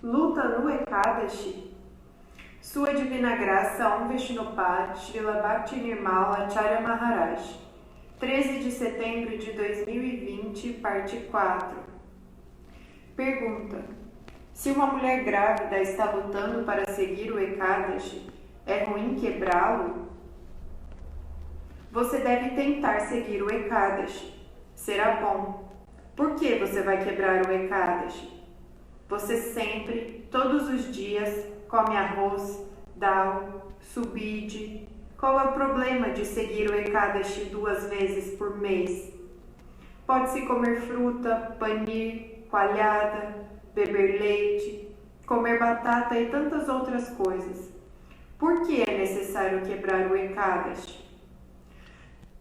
luta no Ekadashi. Sua Divina Graça Om Vishnupad Srila Bhakti Nirmala Acharya Maharaj. 13 de setembro de 2020, parte 4. Pergunta: se uma mulher grávida está lutando para seguir o Ekadashi, é ruim quebrá-lo? Você deve tentar seguir o Ekadashi. Será bom. Por que você vai quebrar o Ekadashi? Você sempre, todos os dias, come arroz, dal, subide. Qual é o problema de seguir o Ekadashi 2 vezes por mês? Pode-se comer fruta, panir, coalhada, beber leite, comer batata e tantas outras coisas. Por que é necessário quebrar o Ekadashi?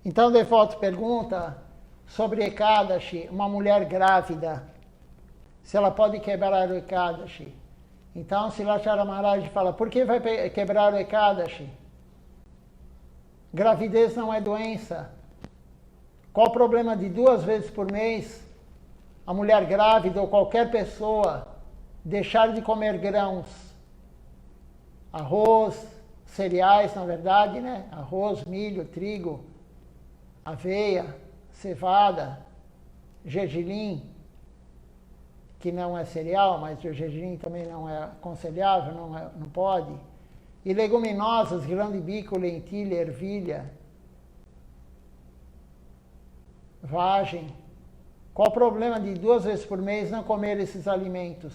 Então, o devoto pergunta sobre Ekadashi, uma mulher grávida, se ela pode quebrar o Ekadashi. Então, Silachara Maharaj fala, por que vai quebrar o Ekadashi? Gravidez não é doença. Qual o problema de 2 vezes por mês a mulher grávida ou qualquer pessoa deixar de comer grãos? Arroz, cereais, na verdade, né? Arroz, milho, trigo, aveia, cevada, gergelim, que não é cereal, mas o gergelim também não é aconselhável, não pode. E leguminosas, grão de bico, lentilha, ervilha, vagem. Qual o problema de 2 vezes por mês não comer esses alimentos?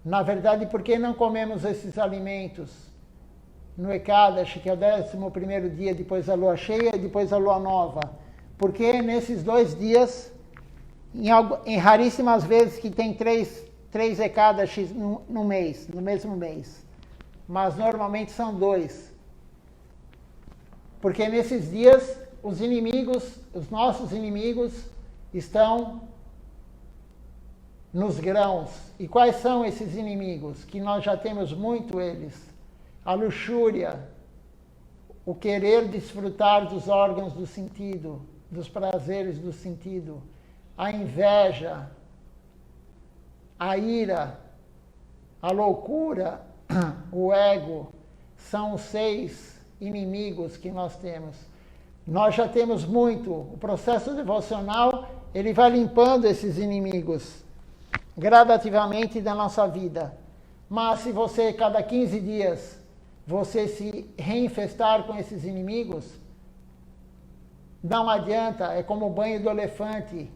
Na verdade, por que não comemos esses alimentos no Ekadashi, que é o 11º dia depois da lua cheia e depois da lua nova? Porque nesses 2 dias, em raríssimas vezes que tem 3 Ekadashis no mês, no mesmo mês. Mas normalmente são 2. Porque nesses dias os inimigos, os nossos inimigos, estão nos grãos. E quais são esses inimigos? Que nós já temos muito eles. A luxúria, o querer desfrutar dos órgãos do sentido, dos prazeres do sentido, a inveja, a ira, a loucura, o ego, são os 6 inimigos que nós temos. Nós já temos muito. O processo devocional, ele vai limpando esses inimigos gradativamente da nossa vida. Mas se você, cada 15 dias, você se reinfestar com esses inimigos, não adianta, é como o banho do elefante.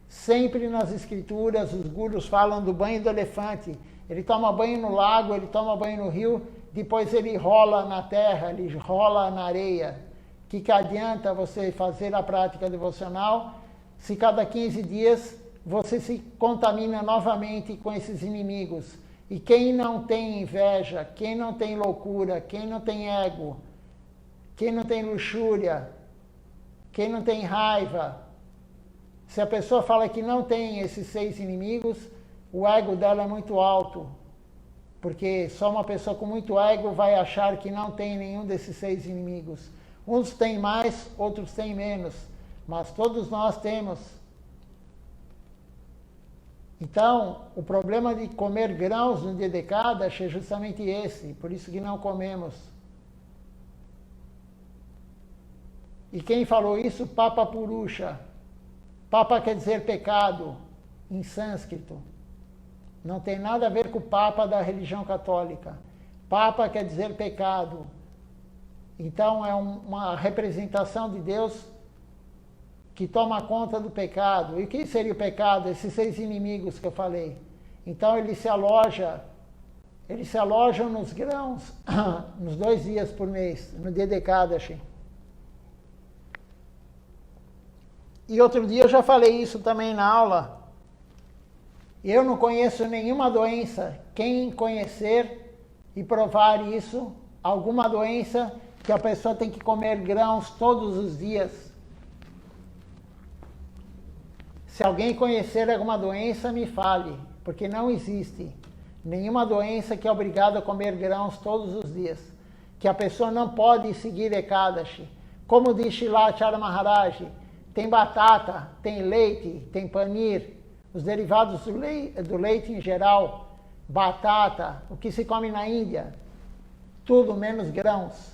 Sempre nas escrituras, os gurus falam do banho do elefante. Ele toma banho no lago, ele toma banho no rio, depois ele rola na terra, ele rola na areia. Que adianta você fazer a prática devocional se cada 15 dias você se contamina novamente com esses inimigos? E quem não tem inveja, quem não tem loucura, quem não tem ego, quem não tem luxúria, quem não tem raiva, se a pessoa fala que não tem esses 6 inimigos, o ego dela é muito alto. Porque só uma pessoa com muito ego vai achar que não tem nenhum desses 6 inimigos. Uns têm mais, outros têm menos. Mas todos nós temos. Então, o problema de comer grãos no dia de Ekadashi é justamente esse. Por isso que não comemos. E quem falou isso? Papa Purusha. Papa quer dizer pecado, em sânscrito. Não tem nada a ver com o Papa da religião católica. Papa quer dizer pecado. Então é uma representação de Deus que toma conta do pecado. E o que seria o pecado? Esses 6 inimigos que eu falei. Então eles se alojam nos grãos, nos 2 dias por mês, no dia de Ekadashi. E outro dia eu já falei isso também na aula. Eu não conheço nenhuma doença. Quem conhecer e provar isso, alguma doença que a pessoa tem que comer grãos todos os dias. Se alguém conhecer alguma doença, me fale, porque não existe nenhuma doença que é obrigada a comer grãos todos os dias. Que a pessoa não pode seguir Ekadashi. Como diz Shilachara Maharaj, tem batata, tem leite, tem panir, os derivados do leite em geral, batata, o que se come na Índia, tudo menos grãos.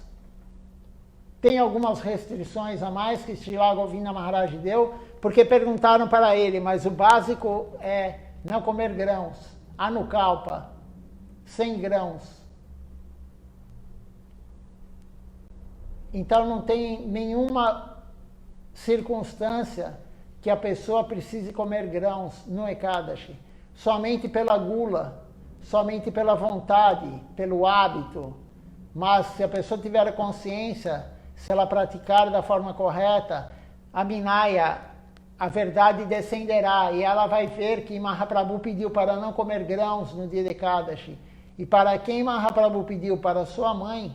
Tem algumas restrições a mais que Srila Govinda Maharaj deu, porque perguntaram para ele, mas o básico é não comer grãos, anukalpa, sem grãos. Então não tem nenhuma circunstância que a pessoa precise comer grãos no Ekadashi. Somente pela gula, somente pela vontade, pelo hábito. Mas se a pessoa tiver a consciência, se ela praticar da forma correta, a Vinaya, a verdade descenderá e ela vai ver que Mahaprabhu pediu para não comer grãos no dia de Ekadashi. E para quem Mahaprabhu pediu? Para sua mãe.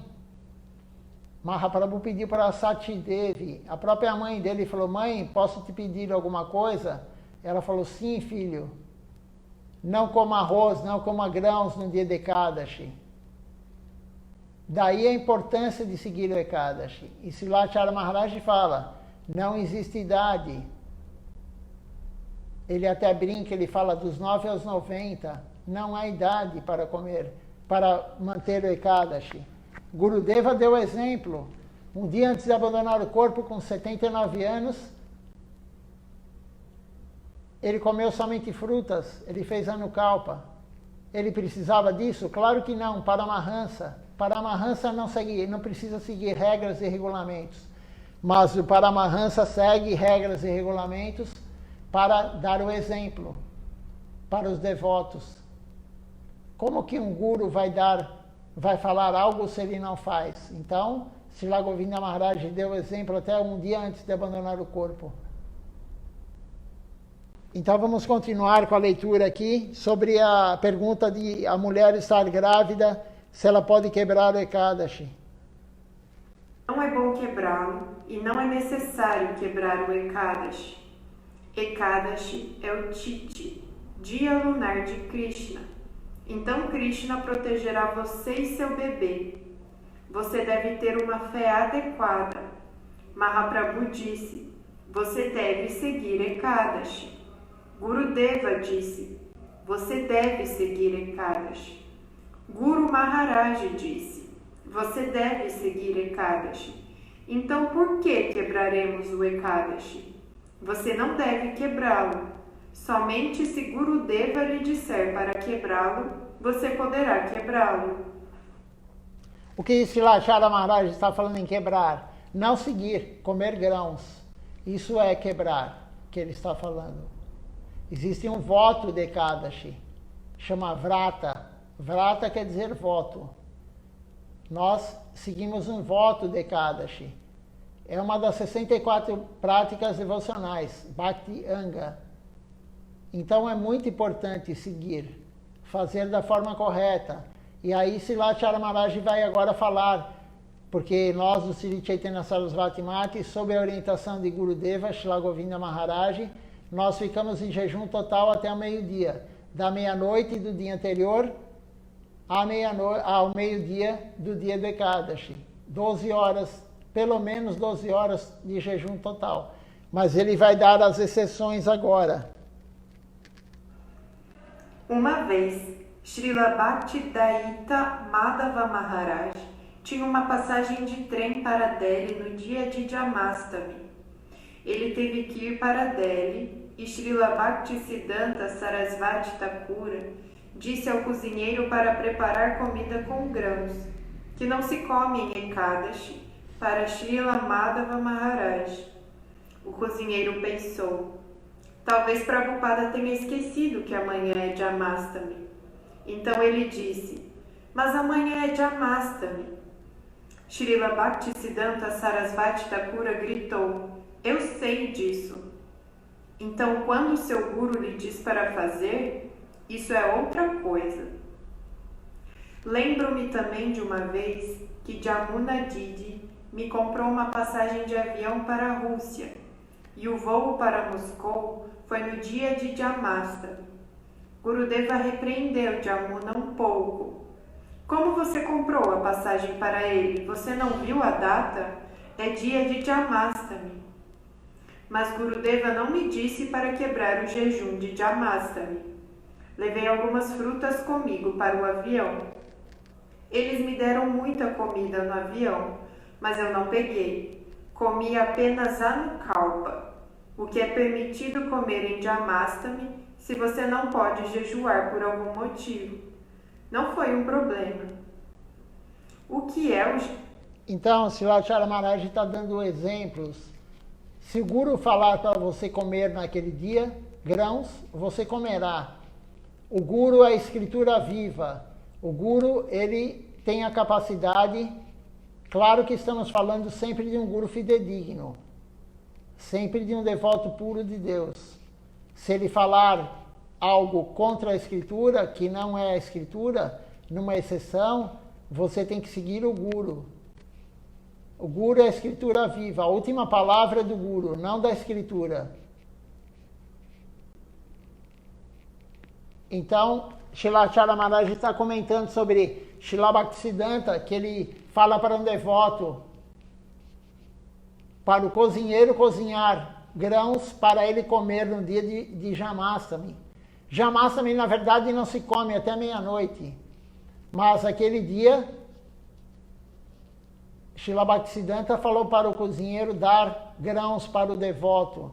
Mahaprabhu pediu para Sati Devi. A própria mãe dele falou, mãe, posso te pedir alguma coisa? Ela falou, sim, filho. Não coma arroz, não coma grãos no dia de Ekadashi. Daí a importância de seguir o Ekadashi. E Srilacharya Maharaj fala, não existe idade. Ele até brinca, ele fala dos 9 aos 90. Não há idade para comer, para manter o Ekadashi. Gurudeva deu exemplo. Um dia antes de abandonar o corpo, com 79 anos, ele comeu somente frutas, ele fez anukalpa. Ele precisava disso? Claro que não, Paramahansa. Paramahansa não precisa seguir regras e regulamentos. Mas o Paramahansa segue regras e regulamentos para dar o exemplo para os devotos. Como que um guru vai falar algo se ele não faz? Então, Srila Govinda Maharaj deu exemplo até um dia antes de abandonar o corpo. Então vamos continuar com a leitura aqui sobre a pergunta de a mulher estar grávida, se ela pode quebrar o Ekadashi. Não é bom quebrá-lo e não é necessário quebrar o Ekadashi. Ekadashi é o Titi, dia lunar de Krishna. Então Krishna protegerá você e seu bebê. Você deve ter uma fé adequada. Mahaprabhu disse, você deve seguir Ekadashi. Gurudeva disse, você deve seguir Ekadashi. Guru Maharaj disse, você deve seguir Ekadashi. Então por que quebraremos o Ekadashi? Você não deve quebrá-lo. Somente se Gurudeva lhe disser para quebrá-lo, você poderá quebrá-lo. O que Srilacharya Maharaj está falando em quebrar? Não seguir, comer grãos. Isso é quebrar, que ele está falando. Existe um voto de Ekadashi, chama Vrata. Vrata quer dizer voto. Nós seguimos um voto de Ekadashi. É uma das 64 práticas devocionais, Bhakti Anga. Então é muito importante seguir, fazer da forma correta. E aí Srilacharya Maharaj vai agora falar, porque nós do Sri Chaitanya Sarasvati Mati, sob a orientação de Gurudeva, Srila Govinda Maharaj, nós ficamos em jejum total até o meio-dia. Da meia-noite do dia anterior ao meio-dia do dia do Ekadashi. 12 horas, pelo menos 12 horas de jejum total. Mas ele vai dar as exceções agora. Uma vez, Srila Bhaktidaita Madhava Maharaj tinha uma passagem de trem para Delhi no dia de Jamastami. Ele teve que ir para Delhi e Srila Bhaktisiddhanta Sarasvati Thakura disse ao cozinheiro para preparar comida com grãos, que não se come em Ekadashi, para Srila Madhava Maharaj. O cozinheiro pensou, talvez Prabhupada tenha esquecido que amanhã é Jamastami. Então ele disse, mas amanhã é Jamastami. Srila Bhaktisiddhanta Sarasvati Thakura gritou, eu sei disso. Então quando seu guru lhe diz para fazer, isso é outra coisa. Lembro-me também de uma vez que Jamuna Didi me comprou uma passagem de avião para a Rússia e o voo para Moscou foi no dia de Jamastami. Gurudeva repreendeu Jamuna um pouco. Como você comprou a passagem para ele? Você não viu a data? É dia de Jamastami. mas Gurudeva não me disse para quebrar o jejum de Jamastami. Levei algumas frutas comigo para o avião. Eles me deram muita comida no avião, mas eu não peguei. Comi apenas anukalpa, o que é permitido comer em Jamastami se você não pode jejuar por algum motivo. Não foi um problema. O que é o... Então, Srilacharya Maharaj está dando exemplos. Se o Guru falar para você comer naquele dia grãos, você comerá. O Guru é a escritura viva. O Guru, ele tem a capacidade, claro que estamos falando sempre de um Guru fidedigno, sempre de um devoto puro de Deus. Se ele falar algo contra a escritura, que não é a escritura, numa exceção, você tem que seguir o Guru. O Guru é a escritura viva, a última palavra é do Guru, não da escritura. Então, Srilacharya Maharaj está comentando sobre Srila Bhaktisiddhanta, que ele fala para um devoto, para o cozinheiro cozinhar grãos para ele comer no dia de Jamastami. Jamastami, na verdade, não se come até meia-noite, mas aquele dia, Srila Bhaktisiddhanta falou para o cozinheiro dar grãos para o devoto.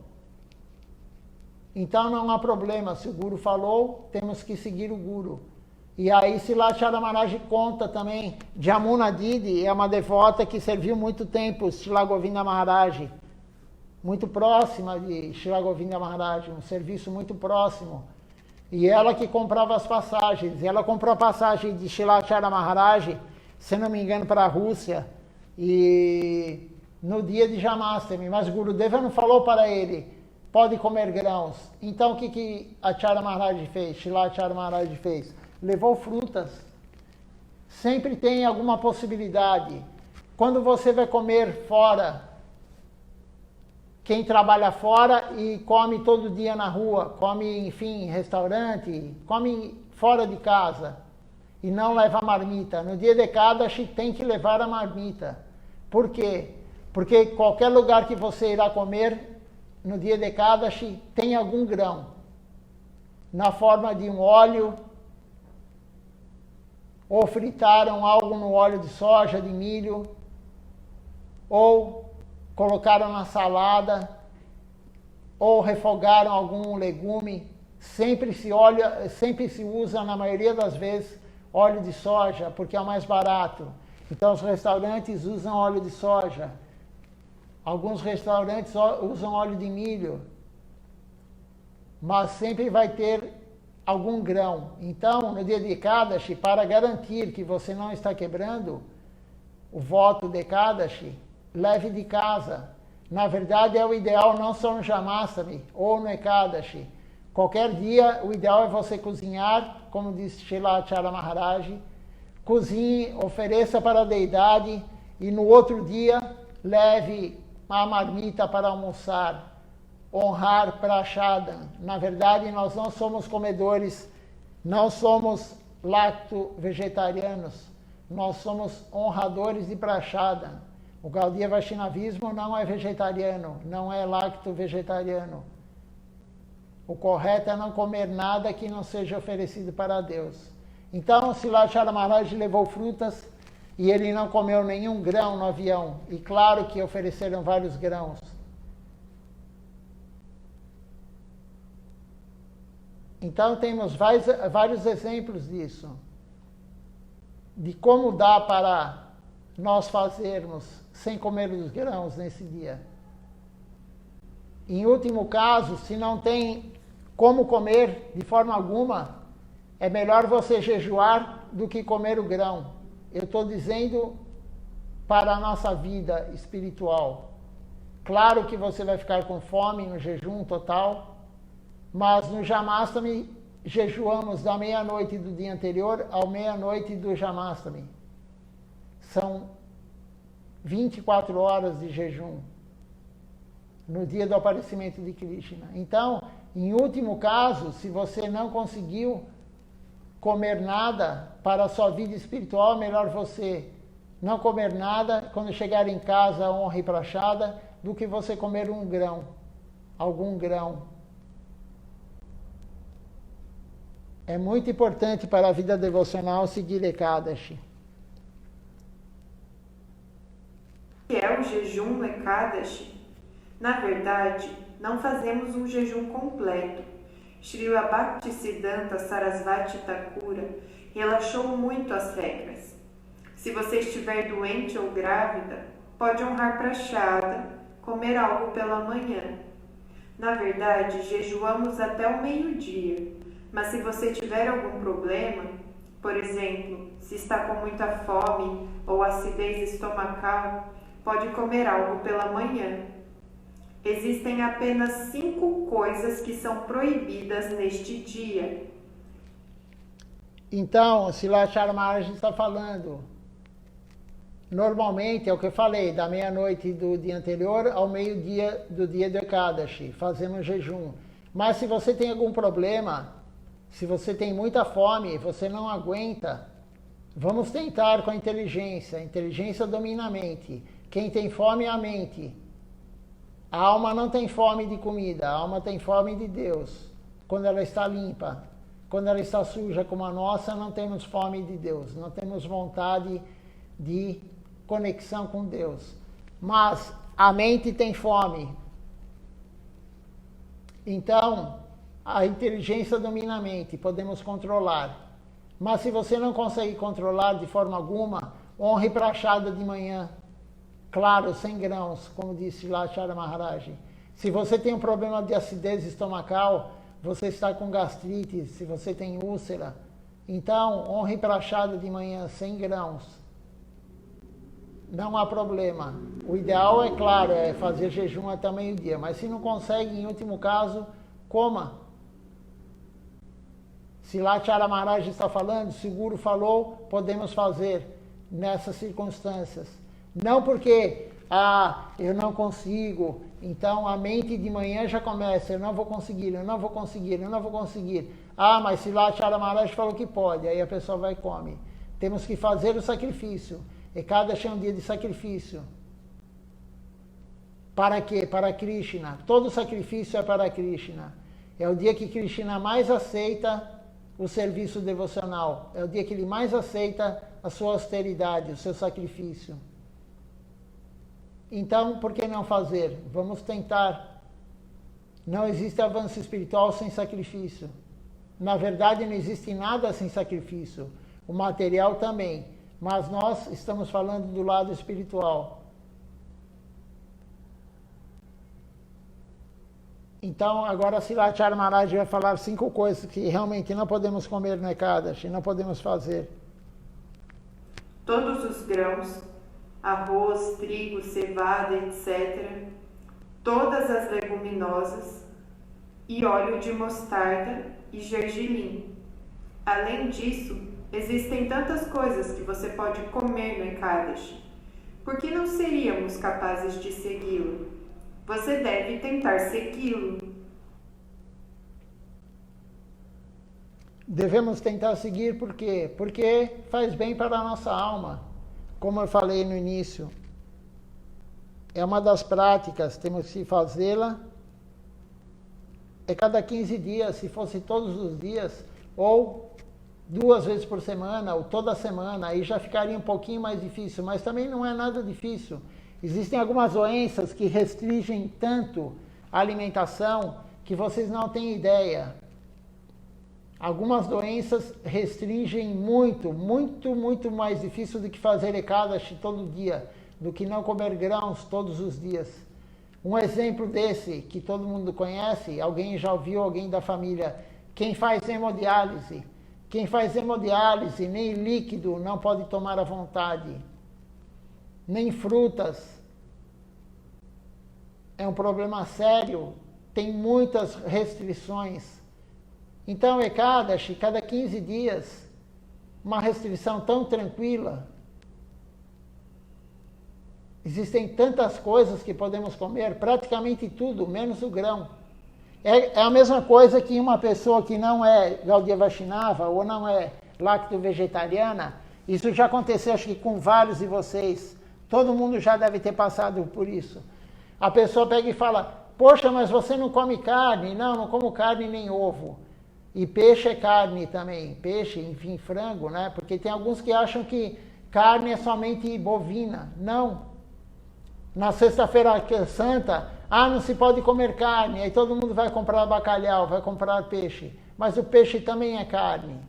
Então não há problema, se o Guru falou, temos que seguir o Guru. E aí Srilacharya Maharaj conta também, Jamuna Didi é uma devota que serviu muito tempo Srila Govinda Maharaj, muito próxima de Srila Govinda Maharaj, um serviço muito próximo. E ela que comprava as passagens, ela comprou a passagem de Srilacharya Maharaj, se não me engano, para a Rússia, e no dia de Jamastami, mas Gurudeva não falou para ele, pode comer grãos. Então o que Acharya Maharaj fez? Srilacharya Maharaj fez? Levou frutas. Sempre tem alguma possibilidade. Quando você vai comer fora, quem trabalha fora e come todo dia na rua, come, enfim, em restaurante, come fora de casa e não leva marmita. No dia de Ekadashi tem que levar a marmita. Por quê? Porque qualquer lugar que você irá comer no dia de Ekadashi tem algum grão, na forma de um óleo, ou fritaram algo no óleo de soja, de milho, ou colocaram na salada, ou refogaram algum legume. Sempre se usa, na maioria das vezes, óleo de soja, porque é o mais barato. Então os restaurantes usam óleo de soja. Alguns restaurantes usam óleo de milho, mas sempre vai ter algum grão. Então, no dia de Ekadashi, para garantir que você não está quebrando o voto de Ekadashi, leve de casa. Na verdade, é o ideal não só no Jamastami ou no Ekadashi. Qualquer dia, o ideal é você cozinhar, como disse Srilacharya Maharaj, cozinhe, ofereça para a deidade e no outro dia leve a marmita para almoçar, honrar Prashada. Na verdade, nós não somos comedores, não somos lacto-vegetarianos, nós somos honradores de Prashada. O Gaudiya Vaishnavismo não é vegetariano, não é lacto-vegetariano. O correto é não comer nada que não seja oferecido para Deus. Então, Srilacharya Maharaj levou frutas, e ele não comeu nenhum grão no avião. E claro que ofereceram vários grãos. Então temos vários exemplos disso. De como dá para nós fazermos sem comer os grãos nesse dia. Em último caso, se não tem como comer de forma alguma, é melhor você jejuar do que comer o grão. Eu estou dizendo para a nossa vida espiritual. Claro que você vai ficar com fome no jejum total, mas no Jamastami jejuamos da meia-noite do dia anterior ao meia-noite do Jamastami. São 24 horas de jejum no dia do aparecimento de Krishna. Então, em último caso, se você não conseguiu comer nada para a sua vida espiritual, é melhor você não comer nada, quando chegar em casa, honre Prashada, do que você comer um grão. algum grão. É muito importante para a vida devocional seguir Ekadashi. O que é o jejum Ekadashi? Na verdade, não fazemos um jejum completo. Srila Bhaktisiddhanta Sarasvati Thakura relaxou muito as regras. Se você estiver doente ou grávida, pode honrar prachada, comer algo pela manhã. Na verdade, jejuamos até o meio-dia, mas se você tiver algum problema, por exemplo, se está com muita fome ou acidez estomacal, pode comer algo pela manhã. Existem apenas 5 coisas que são proibidas neste dia. Então, Silachara Maharaj está falando, normalmente é o que eu falei, da meia-noite do dia anterior ao meio-dia do dia do Ekadashi, fazemos jejum. Mas se você tem algum problema, se você tem muita fome, você não aguenta, vamos tentar com a inteligência. A inteligência domina a mente. Quem tem fome é a mente. A alma não tem fome de comida, a alma tem fome de Deus. Quando ela está limpa, quando ela está suja como a nossa, não temos fome de Deus, não temos vontade de conexão com Deus. Mas a mente tem fome. Então, a inteligência domina a mente, podemos controlar. Mas se você não consegue controlar de forma alguma, honre prachada de manhã. Claro, sem grãos, como disse Silachara Maharaj. Se você tem um problema de acidez estomacal, você está com gastrite, se você tem úlcera, então honre prachada de manhã, sem grãos. Não há problema. O ideal, é claro, é fazer jejum até meio-dia, mas se não consegue, em último caso, coma. Silachara Maharaj está falando, seguro falou, podemos fazer nessas circunstâncias. Não porque, eu não consigo, então a mente de manhã já começa, eu não vou conseguir, eu não vou conseguir, eu não vou conseguir. Mas Silachara Maharaj falou que pode, aí a pessoa vai e come. Temos que fazer o sacrifício. Ekadashi é um dia de sacrifício. Para quê? Para Krishna. Todo sacrifício é para Krishna. É o dia que Krishna mais aceita o serviço devocional. É o dia que ele mais aceita a sua austeridade, o seu sacrifício. Então, por que não fazer? Vamos tentar. Não existe avanço espiritual sem sacrifício. Na verdade, não existe nada sem sacrifício. O material também. Mas nós estamos falando do lado espiritual. Então, agora Silachara Maharaj vai falar 5 coisas que realmente não podemos comer no Ekadashi, não podemos fazer. Todos os grãos, arroz, trigo, cevada, etc., todas as leguminosas e óleo de mostarda e gergelim. Além disso, existem tantas coisas que você pode comer no Ekadashi. Por que não seríamos capazes de segui-lo? Você deve tentar segui-lo. Devemos tentar seguir por quê? Porque faz bem para a nossa alma. Como eu falei no início, é uma das práticas, temos que fazê-la. É cada 15 dias, se fosse todos os dias, ou 2 vezes por semana, ou toda semana, aí já ficaria um pouquinho mais difícil, mas também não é nada difícil. Existem algumas doenças que restringem tanto a alimentação que vocês não têm ideia. Algumas doenças restringem muito mais difícil do que fazer Ekadashi todo dia, do que não comer grãos todos os dias. Um exemplo desse, que todo mundo conhece, alguém já ouviu, alguém da família, quem faz hemodiálise. Quem faz hemodiálise, nem líquido não pode tomar à vontade, nem frutas. É um problema sério, tem muitas restrições. Então, Ekadashi, cada 15 dias, uma restrição tão tranquila. Existem tantas coisas que podemos comer, praticamente tudo, menos o grão. É a mesma coisa que uma pessoa que não é Gaudiya Vaishnava ou não é lacto-vegetariana, isso já aconteceu, acho que com vários de vocês. Todo mundo já deve ter passado por isso. A pessoa pega e fala, poxa, mas você não come carne? Não, não como carne nem ovo. E peixe é carne também, peixe, enfim, frango, né? Porque tem alguns que acham que carne é somente bovina. Não. Na Sexta-feira Santa, não se pode comer carne, aí todo mundo vai comprar bacalhau, vai comprar peixe. Mas o peixe também é carne.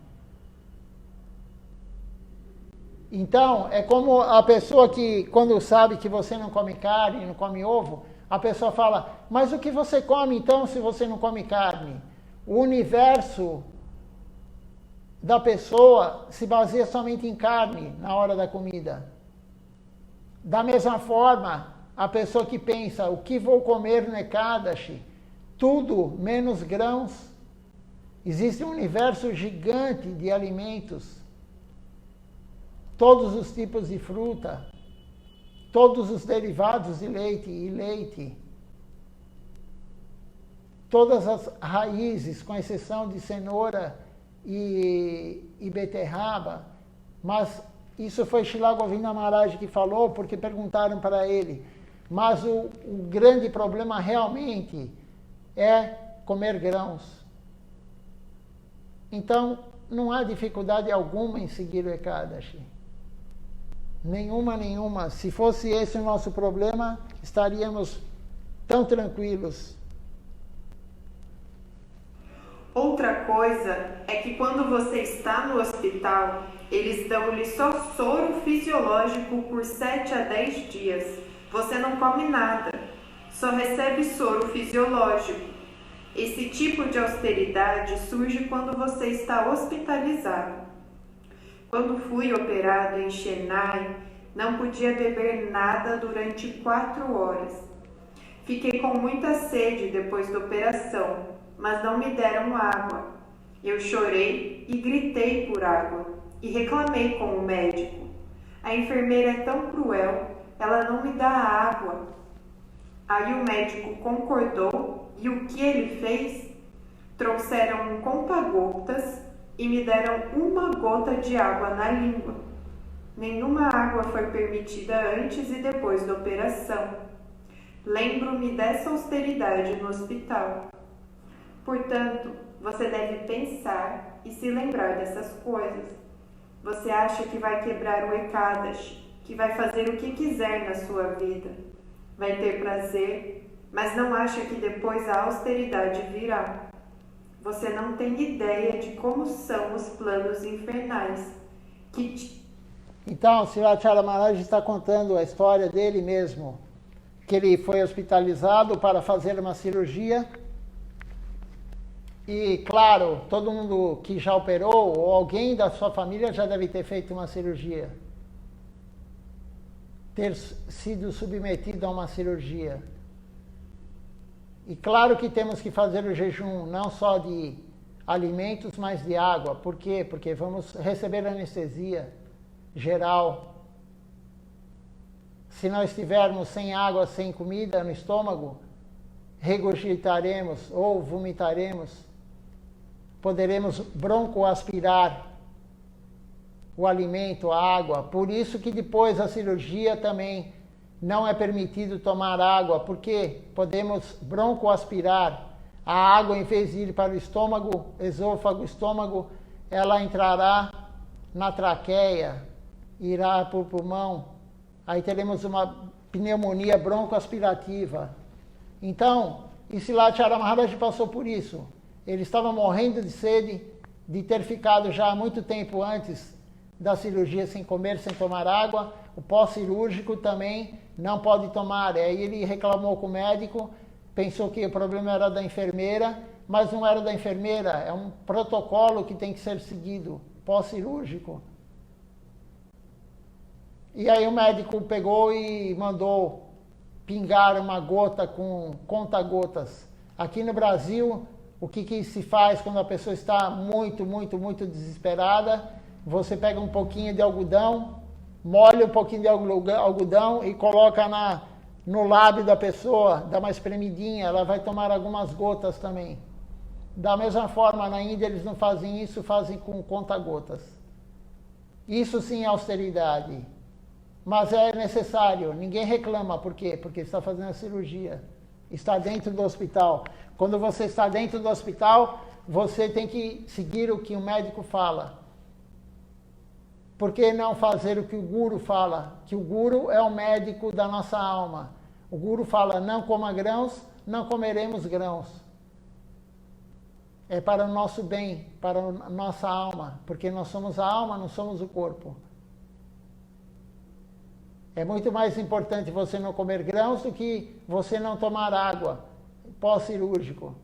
Então, é como a pessoa que, quando sabe que você não come carne, não come ovo, a pessoa fala, mas o que você come então se você não come carne? O universo da pessoa se baseia somente em carne na hora da comida. Da mesma forma, a pessoa que pensa, o que vou comer no Ekadashi? Tudo menos grãos. Existe um universo gigante de alimentos. Todos os tipos de fruta. Todos os derivados de leite e leite. Todas as raízes, com exceção de cenoura e beterraba. Mas isso foi Srila Govinda Maharaj que falou, porque perguntaram para ele. Mas o grande problema realmente é comer grãos. Então, não há dificuldade alguma em seguir o Ekadashi. Nenhuma. Se fosse esse o nosso problema, estaríamos tão tranquilos. Outra coisa é que quando você está no hospital, eles dão-lhe só soro fisiológico por 7 a 10 dias. Você não come nada, só recebe soro fisiológico. Esse tipo de austeridade surge quando você está hospitalizado. Quando fui operado em Chennai, não podia beber nada durante 4 horas. Fiquei com muita sede depois da operação, mas não me deram água. Eu chorei e gritei por água e reclamei com o médico. A enfermeira é tão cruel, ela não me dá água. Aí o médico concordou e o que ele fez? Trouxeram um conta-gotas e me deram uma gota de água na língua. Nenhuma água foi permitida antes e depois da operação. Lembro-me dessa austeridade no hospital. Portanto, você deve pensar e se lembrar dessas coisas. Você acha que vai quebrar o Ekadashi, que vai fazer o que quiser na sua vida. Vai ter prazer, mas não acha que depois a austeridade virá. Você não tem ideia de como são os planos infernais. Então, Srivacharya Maharaj está contando a história dele mesmo, que ele foi hospitalizado para fazer uma cirurgia. E, claro, todo mundo que já operou, ou alguém da sua família já deve ter feito uma cirurgia. Ter sido submetido a uma cirurgia. E claro que temos que fazer o jejum, não só de alimentos, mas de água. Por quê? Porque vamos receber anestesia geral. Se nós estivermos sem água, sem comida no estômago, regurgitaremos ou vomitaremos. Poderemos broncoaspirar o alimento, a água. Por isso que depois da cirurgia também não é permitido tomar água, porque podemos broncoaspirar a água, em vez de ir para o estômago, esôfago, estômago, ela entrará na traqueia, irá para o pulmão. Aí teremos uma pneumonia broncoaspirativa. Então, Srivacharya Maharaj passou por isso. Ele estava morrendo de sede, de ter ficado já há muito tempo antes da cirurgia sem comer, sem tomar água. O pós-cirúrgico também não pode tomar. Aí ele reclamou com o médico, pensou que o problema era da enfermeira, mas não era da enfermeira, é um protocolo que tem que ser seguido, pós-cirúrgico. E aí o médico pegou e mandou pingar uma gota com conta-gotas. Aqui no Brasil, o que se faz quando a pessoa está muito desesperada? Você pega um pouquinho de algodão, molha um pouquinho de algodão e coloca no lábio da pessoa, dá uma espremidinha, ela vai tomar algumas gotas também. Da mesma forma, na Índia eles não fazem isso, fazem com conta-gotas. Isso sim é austeridade. Mas é necessário, ninguém reclama. Por quê? Porque está fazendo a cirurgia. está dentro do hospital. Quando você está dentro do hospital, você tem que seguir o que o médico fala. Por que não fazer o que o guru fala? Que o guru é o médico da nossa alma. O guru fala, não coma grãos, não comeremos grãos. É para o nosso bem, para a nossa alma, porque nós somos a alma, não somos o corpo. É muito mais importante você não comer grãos do que você não tomar água pós-cirúrgico.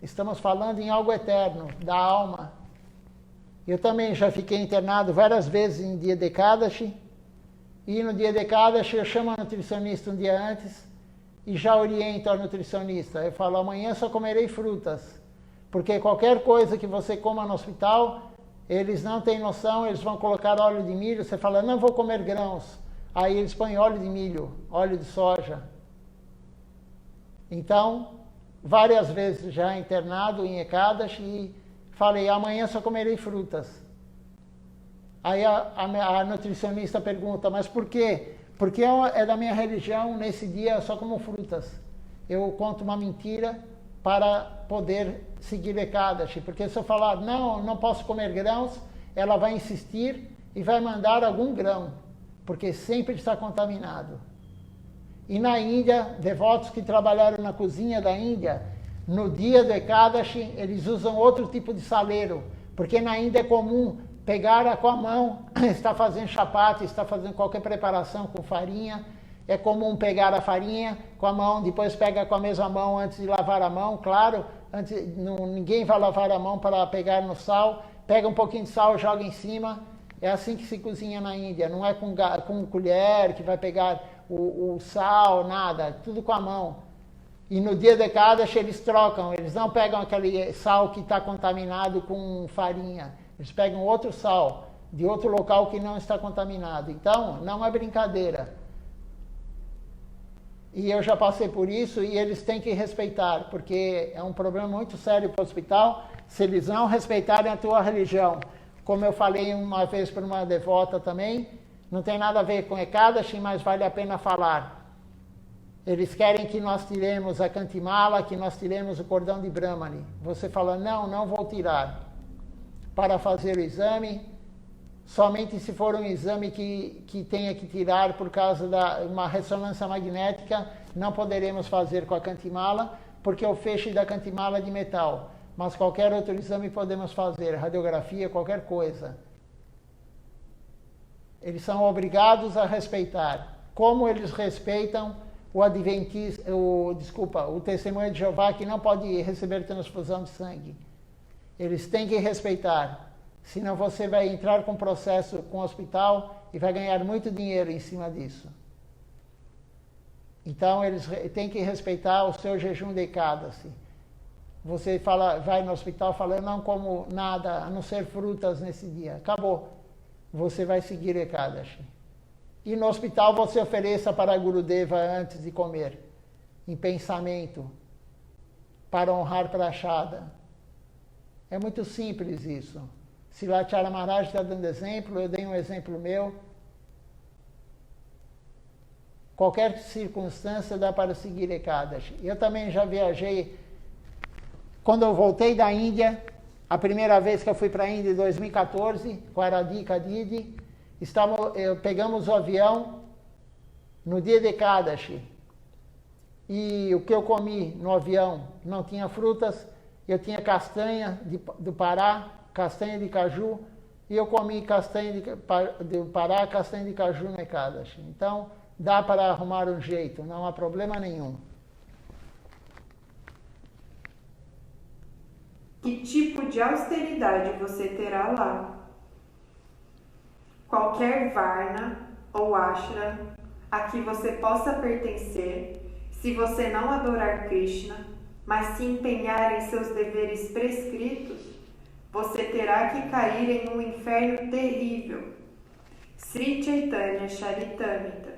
Estamos falando em algo eterno, da alma. Eu também já fiquei internado várias vezes em dia de Ekadashi, e no dia de Ekadashi eu chamo a nutricionista um dia antes e já oriento a nutricionista. Eu falo, amanhã só comerei frutas, porque qualquer coisa que você coma no hospital, eles não têm noção, eles vão colocar óleo de milho, você fala, não vou comer grãos. Aí eles põem óleo de milho, óleo de soja. Então, várias vezes já internado em Ekadashi e falei, amanhã só comerei frutas. Aí a nutricionista pergunta, mas por quê? Porque é da minha religião, nesse dia eu só como frutas. Eu conto uma mentira para poder seguir Ekadashi. Porque se eu falar, não posso comer grãos, ela vai insistir e vai mandar algum grão, porque sempre está contaminado. E na Índia, devotos que trabalharam na cozinha da Índia, no dia do Ekadashi, eles usam outro tipo de saleiro, porque na Índia é comum pegar com a mão, está fazendo chapati, está fazendo qualquer preparação com farinha, é comum pegar a farinha com a mão, depois pega com a mesma mão antes de lavar a mão, claro, ninguém vai lavar a mão para pegar no sal, pega um pouquinho de sal, joga em cima, é assim que se cozinha na Índia, não é com colher que vai pegar o sal, nada, tudo com a mão. E no dia de Ekadashi eles trocam, eles não pegam aquele sal que está contaminado com farinha, eles pegam outro sal, de outro local que não está contaminado. Então, não é brincadeira. E eu já passei por isso e eles têm que respeitar, porque é um problema muito sério para o hospital, se eles não respeitarem a tua religião. Como eu falei uma vez para uma devota também, não tem nada a ver com Ekadashi, mas vale a pena falar. Eles querem que nós tiremos a Kantimala, que nós tiremos o cordão de Brahmani. Você fala, não vou tirar. Para fazer o exame, somente se for um exame que tenha que tirar por causa de uma ressonância magnética, não poderemos fazer com a Kantimala, porque o feixe da Kantimala é de metal. Mas qualquer outro exame podemos fazer, radiografia, qualquer coisa. Eles são obrigados a respeitar. Como eles respeitam o testemunho de Jeová, que não pode receber transfusão de sangue. Eles têm que respeitar, senão você vai entrar com processo com o hospital e vai ganhar muito dinheiro em cima disso. Então, eles têm que respeitar o seu jejum de Ekadashi. Você vai no hospital falando, não como nada, a não ser frutas nesse dia. Acabou. Você vai seguir Ekadashi. E no hospital você ofereça para a Gurudeva antes de comer, em pensamento, para honrar Prashada. É muito simples isso. Silachara Maharaj está dando exemplo, eu dei um exemplo meu. Qualquer circunstância dá para seguir Ekadashi. Eu também já viajei. Quando eu voltei da Índia, a primeira vez que eu fui para a Índia em 2014, com a Radhika Didi, pegamos o avião no dia de Ekadashi. E o que eu comi no avião não tinha frutas, eu tinha castanha do Pará, castanha de caju, e eu comi castanha do Pará, castanha de caju no Ekadashi. Então, dá para arrumar um jeito, não há problema nenhum. Que tipo de austeridade você terá lá? Qualquer varna ou ashram a que você possa pertencer, se você não adorar Krishna, mas se empenhar em seus deveres prescritos, você terá que cair em um inferno terrível. Sri Chaitanya Charitamrita.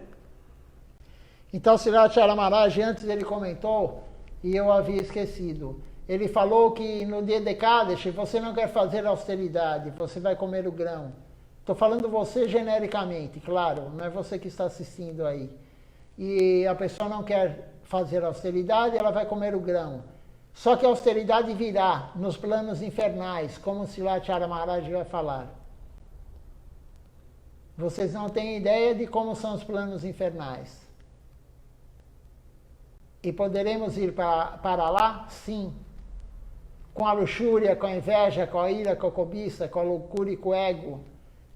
Então, Silachara Maharaj, antes ele comentou, e eu havia esquecido, ele falou que no dia de Ekadashi você não quer fazer austeridade, você vai comer o grão. Estou falando você genericamente, claro, não é você que está assistindo aí. e a pessoa não quer fazer austeridade, ela vai comer o grão. Só que a austeridade virá nos planos infernais, como Srila Maharaj vai falar. Vocês não têm ideia de como são os planos infernais. E poderemos ir para lá? Sim. Com a luxúria, com a inveja, com a ira, com a cobiça, com a loucura e com o ego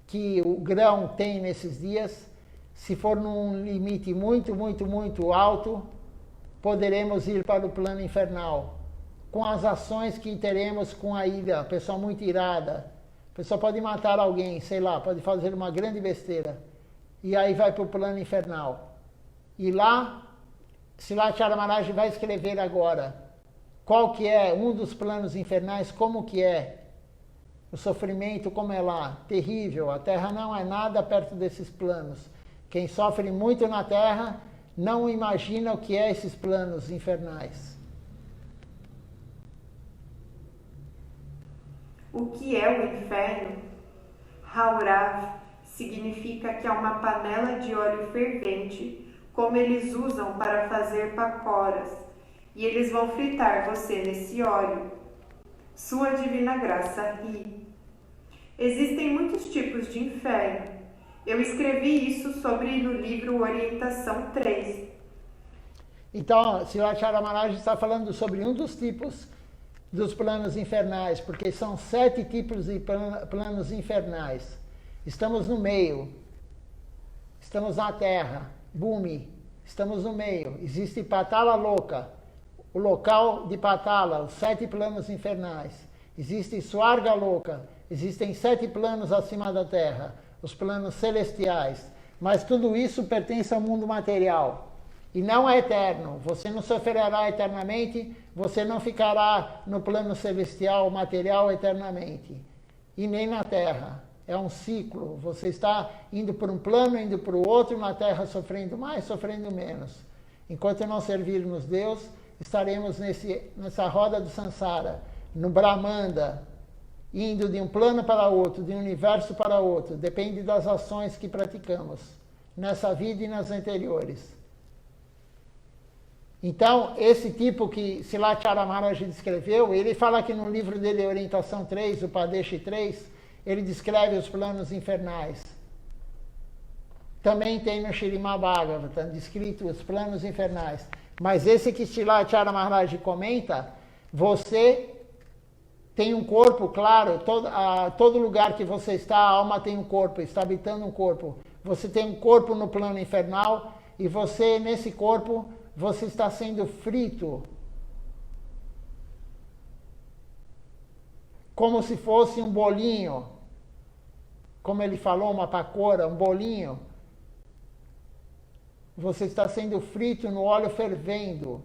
que o grão tem nesses dias, se for num limite muito, muito, muito alto, poderemos ir para o plano infernal. Com as ações que teremos com a ira, a pessoa muito irada, a pessoa pode matar alguém, sei lá, pode fazer uma grande besteira, e aí vai para o plano infernal. E lá, Srila Maharaj vai escrever agora qual que é um dos planos infernais, como que é o sofrimento, como é lá, terrível. A Terra não é nada perto desses planos. Quem sofre muito na Terra não imagina o que é esses planos infernais. O que é o inferno? Haurav significa que é uma panela de óleo fervente, como eles usam para fazer pacoras, e eles vão fritar você nesse óleo. Sua Divina Graça ri. Existem muitos tipos de inferno. Eu escrevi isso sobre no livro Orientação 3. Então, Srila Maharaj está falando sobre um dos tipos dos planos infernais, porque são 7 tipos de planos infernais. Estamos no meio. Estamos na Terra, Bhumi. Estamos no meio. Existe Patala Loka, o local de Patala, os 7 planos infernais. Existe Swarga Loka, existem 7 planos acima da Terra, os planos celestiais. Mas tudo isso pertence ao mundo material e não é eterno. Você não sofrerá eternamente, você não ficará no plano celestial material eternamente, e nem na Terra. É um ciclo, você está indo por um plano, indo para o outro, na Terra sofrendo mais, sofrendo menos. Enquanto não servirmos Deus, estaremos nessa roda do Sansara, no Brahmanda, indo de um plano para outro, de um universo para outro. Depende das ações que praticamos, nessa vida e nas anteriores. Então, esse tipo que Srila Maharaj descreveu, ele fala aqui no livro dele, Orientação 3, o Padeshi 3, ele descreve os planos infernais. Também tem no Śrīmad Bhagavatam descrito os planos infernais. Mas esse que Srila Maharaj comenta, você tem um corpo, claro, todo lugar que você está, a alma tem um corpo, está habitando um corpo. Você tem um corpo no plano infernal e você, nesse corpo, você está sendo frito. Como se fosse um bolinho. Como ele falou, uma pakora, um bolinho. Você está sendo frito no óleo fervendo.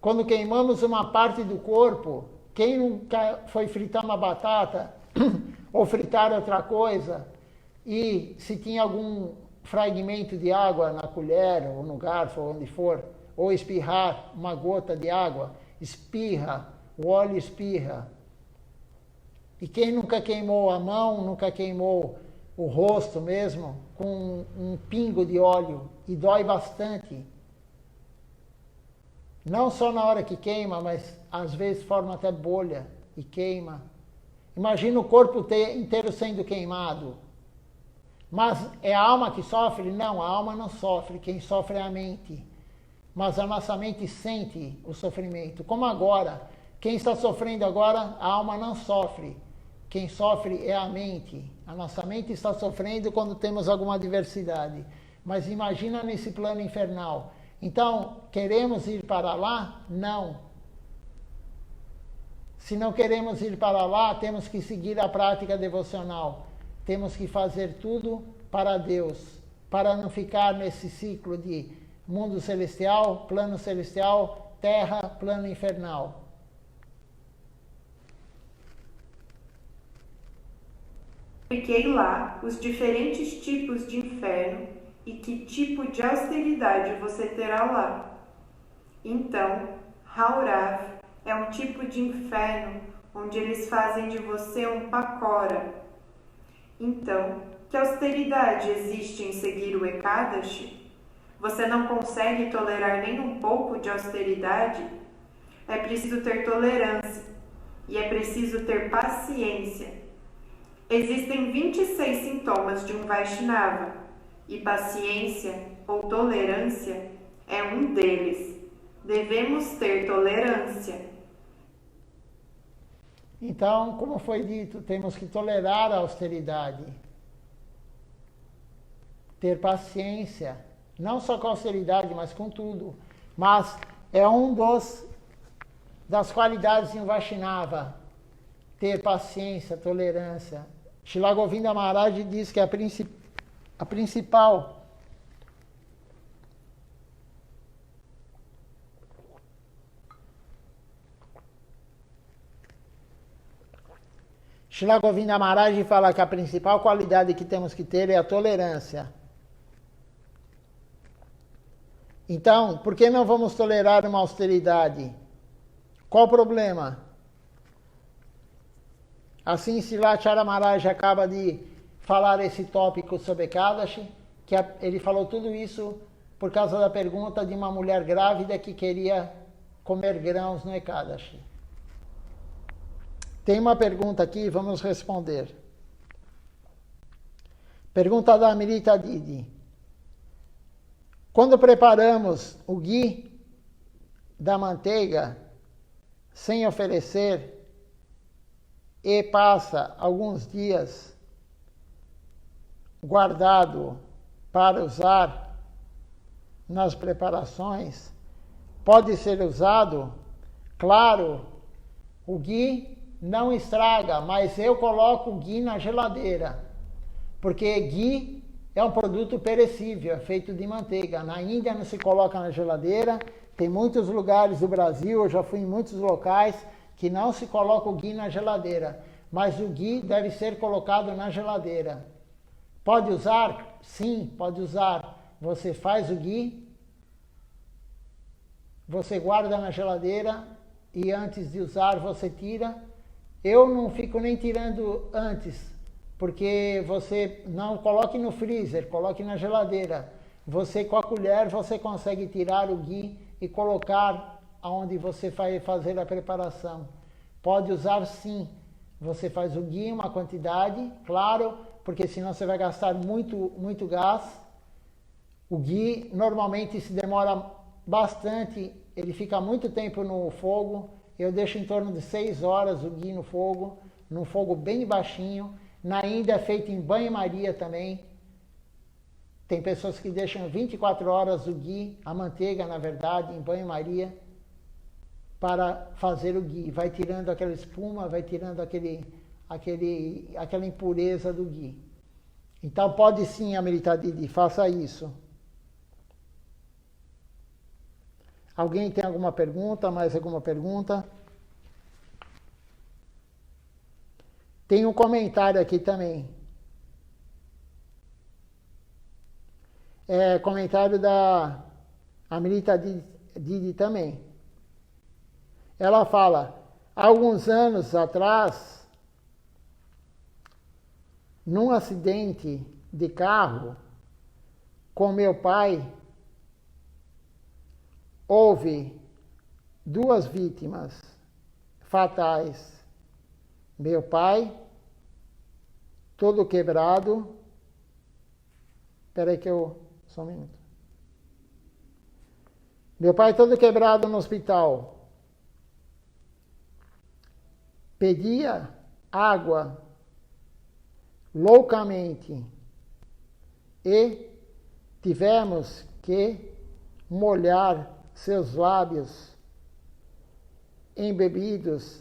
Quando queimamos uma parte do corpo, quem nunca foi fritar uma batata ou fritar outra coisa e se tinha algum fragmento de água na colher ou no garfo, ou onde for, ou espirrar uma gota de água, espirra, o óleo espirra. E quem nunca queimou a mão, nunca queimou o rosto mesmo, com um pingo de óleo, e dói bastante. Não só na hora que queima, mas às vezes forma até bolha e queima. Imagina o corpo inteiro sendo queimado. Mas é a alma que sofre? Não, a alma não sofre, quem sofre é a mente. Mas a nossa mente sente o sofrimento. Como agora, quem está sofrendo agora, a alma não sofre. Quem sofre é a mente. A nossa mente está sofrendo quando temos alguma adversidade. Mas imagina nesse plano infernal. Então, queremos ir para lá? Não. Se não queremos ir para lá, temos que seguir a prática devocional. Temos que fazer tudo para Deus, para não ficar nesse ciclo de mundo celestial, terra, plano infernal. Expliquei lá os diferentes tipos de inferno e que tipo de austeridade você terá lá. Então, Haurav é um tipo de inferno onde eles fazem de você um pakora. Então, que austeridade existe em seguir o Ekadashi? Você não consegue tolerar nem um pouco de austeridade? É preciso ter tolerância e é preciso ter paciência. Existem 26 sintomas de um Vaishnava e paciência ou tolerância é um deles. Devemos ter tolerância. Então, como foi dito, temos que tolerar a austeridade, ter paciência, não só com a austeridade, mas com tudo. Mas é das qualidades de um Vaishnava, ter paciência, tolerância. Srila Govinda Maharaj diz que a principal Srila Govinda Maharaj fala que a principal qualidade que temos que ter é a tolerância. Então, por que não vamos tolerar uma austeridade? Qual o problema? Assim, Srila Acharya Maharaj acaba de falar esse tópico sobre Ekadashi, que ele falou tudo isso por causa da pergunta de uma mulher grávida que queria comer grãos no Ekadashi. Tem uma pergunta aqui, vamos responder. Pergunta da Amrita Didi. Quando preparamos o ghee da manteiga sem oferecer e passa alguns dias guardado para usar nas preparações, pode ser usado? Claro, o ghee não estraga, mas eu coloco o ghee na geladeira, porque ghee é um produto perecível, é feito de manteiga. Na Índia não se coloca na geladeira, tem muitos lugares do Brasil, eu já fui em muitos locais, que não se coloca o ghee na geladeira, mas o ghee deve ser colocado na geladeira. Pode usar? Sim, pode usar. Você faz o ghee, você guarda na geladeira e antes de usar você tira. Eu não fico nem tirando antes, porque você não coloque no freezer, coloque na geladeira. Você com a colher você consegue tirar o ghee e colocar onde você vai fazer a preparação. Pode usar sim. Você faz o ghee uma quantidade, claro, porque senão você vai gastar muito gás. O ghee normalmente se demora bastante, ele fica muito tempo no fogo. Eu deixo em torno de 6 horas o ghee no fogo, num fogo bem baixinho. Na Índia é feito em banho-maria também. Tem pessoas que deixam 24 horas o ghee, a manteiga, na verdade, em banho-maria, para fazer o ghee. Vai tirando aquela espuma, vai tirando aquela impureza do ghee. Então pode sim, Amrita Didi, faça isso. Alguém tem alguma pergunta? Mais alguma pergunta? Tem um comentário aqui também. É comentário da Amrita Didi também. Ela fala, há alguns anos atrás, num acidente de carro com meu pai, houve 2 vítimas fatais. Meu pai, todo quebrado. Espera aí só um minuto. Meu pai todo quebrado no hospital. Pedia água loucamente e tivemos que molhar seus lábios embebidos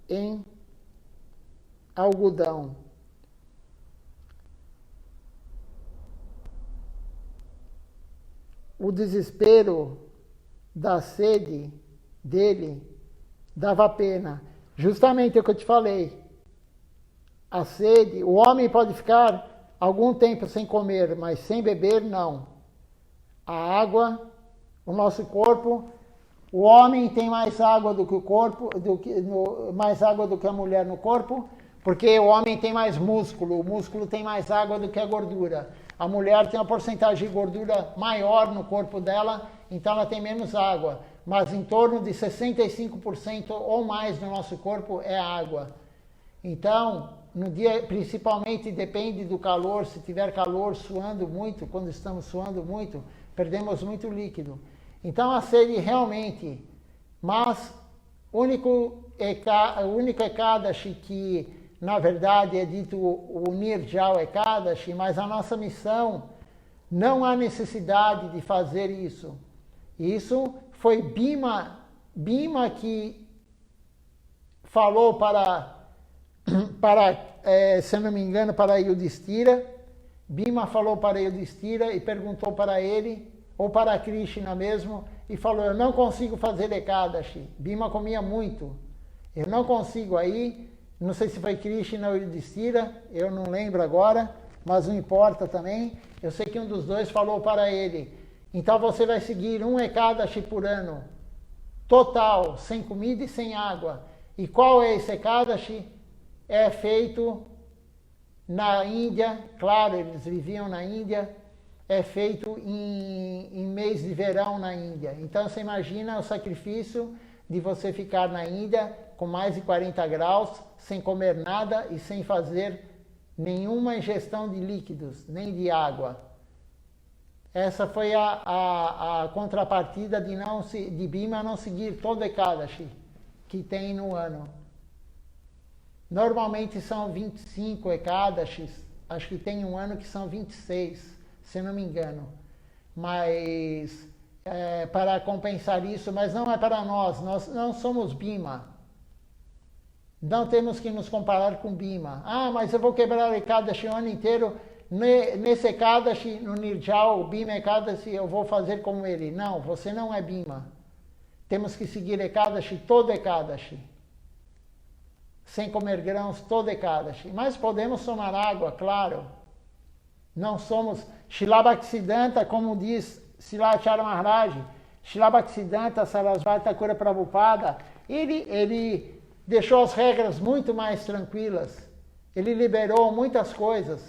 em algodão. O desespero da sede dele dava pena. Justamente o que eu te falei. A sede, o homem pode ficar algum tempo sem comer, mas sem beber, não. A água, o nosso corpo, o homem tem mais água do que o corpo, mais água do que a mulher no corpo, porque o homem tem mais músculo, o músculo tem mais água do que a gordura. A mulher tem uma porcentagem de gordura maior no corpo dela, então ela tem menos água. Mas em torno de 65% ou mais do nosso corpo é água. Então, no dia, principalmente depende do calor, se tiver calor, suando muito, quando estamos suando muito, perdemos muito líquido. Então a sede realmente, mas o único Ekadashi que na verdade é dito o Nirjal Ekadashi, mas a nossa missão não há necessidade de fazer isso. Isso foi Bhima que falou se eu não me engano, para Yudhishthira. Bhima falou para Yudhishthira e perguntou para ele, ou para Krishna mesmo, e falou, eu não consigo fazer Ekadashi. Bhima comia muito. Eu não consigo aí, não sei se foi Krishna ou Yudhishthira, eu não lembro agora, mas não importa também. Eu sei que um dos dois falou para ele, então você vai seguir um Ekadashi por ano, total, sem comida e sem água. E qual é esse Ekadashi? É feito na Índia, claro, eles viviam na Índia, é feito em mês de verão na Índia. Então você imagina o sacrifício de você ficar na Índia com mais de 40 graus, sem comer nada e sem fazer nenhuma ingestão de líquidos, nem de água. Essa foi a contrapartida de Bhima não seguir todo Ekadashi que tem no ano. Normalmente são 25 Ekadashis, acho que tem um ano que são 26, se não me engano. Mas, para compensar isso, mas não é para nós não somos Bhima. Não temos que nos comparar com Bhima. Ah, mas eu vou quebrar o Ekadashi o ano inteiro, nesse Ekadashi, no Nirjal, o Bhima Ekadashi, eu vou fazer como ele. Não, você não é Bhima. Temos que seguir Ekadashi, todo Ekadashi. Sem comer grãos, todo Ekadashi. Mas podemos tomar água, claro. Não somos Srila Bhaktisiddhanta, como diz Srilacharya Maharaj, Srila Bhaktisiddhanta Sarasvati Thakura Prabhupada, ele deixou as regras muito mais tranquilas. Ele liberou muitas coisas.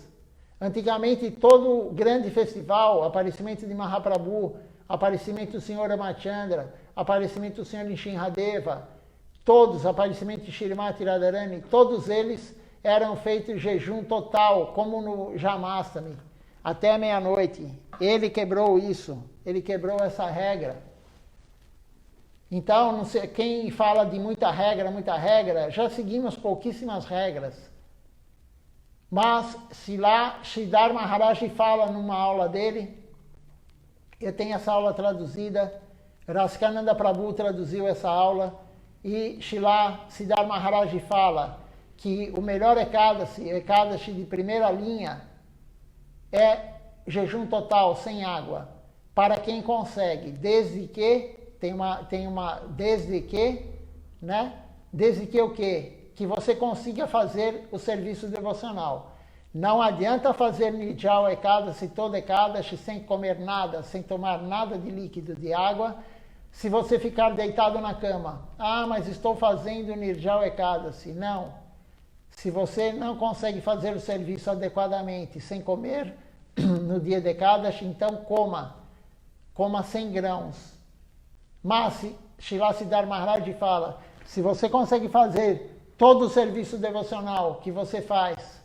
Antigamente, todo grande festival, aparecimento de Mahaprabhu, aparecimento do Senhor Ramachandra, aparecimento do Senhor Nishinradeva, todos, aparecimento de Shrimati Radharani, todos eles eram feitos em jejum total, como no Jamastami, até meia-noite. Ele quebrou isso, ele quebrou essa regra. Então, não sei, quem fala de muita regra, já seguimos pouquíssimas regras. Mas, se lá Sridhar Maharaj fala numa aula dele, eu tenho essa aula traduzida, Raskananda Prabhu traduziu essa aula, e Srila Siddhar Maharaj fala que o melhor Ekadashi de primeira linha, é jejum total, sem água, para quem consegue, desde que o quê? Que você consiga fazer o serviço devocional. Não adianta fazer Nirjal Ekadashi, todo Ekadashi, sem comer nada, sem tomar nada de líquido, de água, se você ficar deitado na cama. Ah, mas estou fazendo Nirjal Ekadashi. Não. Se você não consegue fazer o serviço adequadamente, sem comer no dia de Ekadashi, então coma. Coma sem grãos. Mas, Srila Siddhar Maharaj fala, se você consegue fazer todo o serviço devocional que você faz,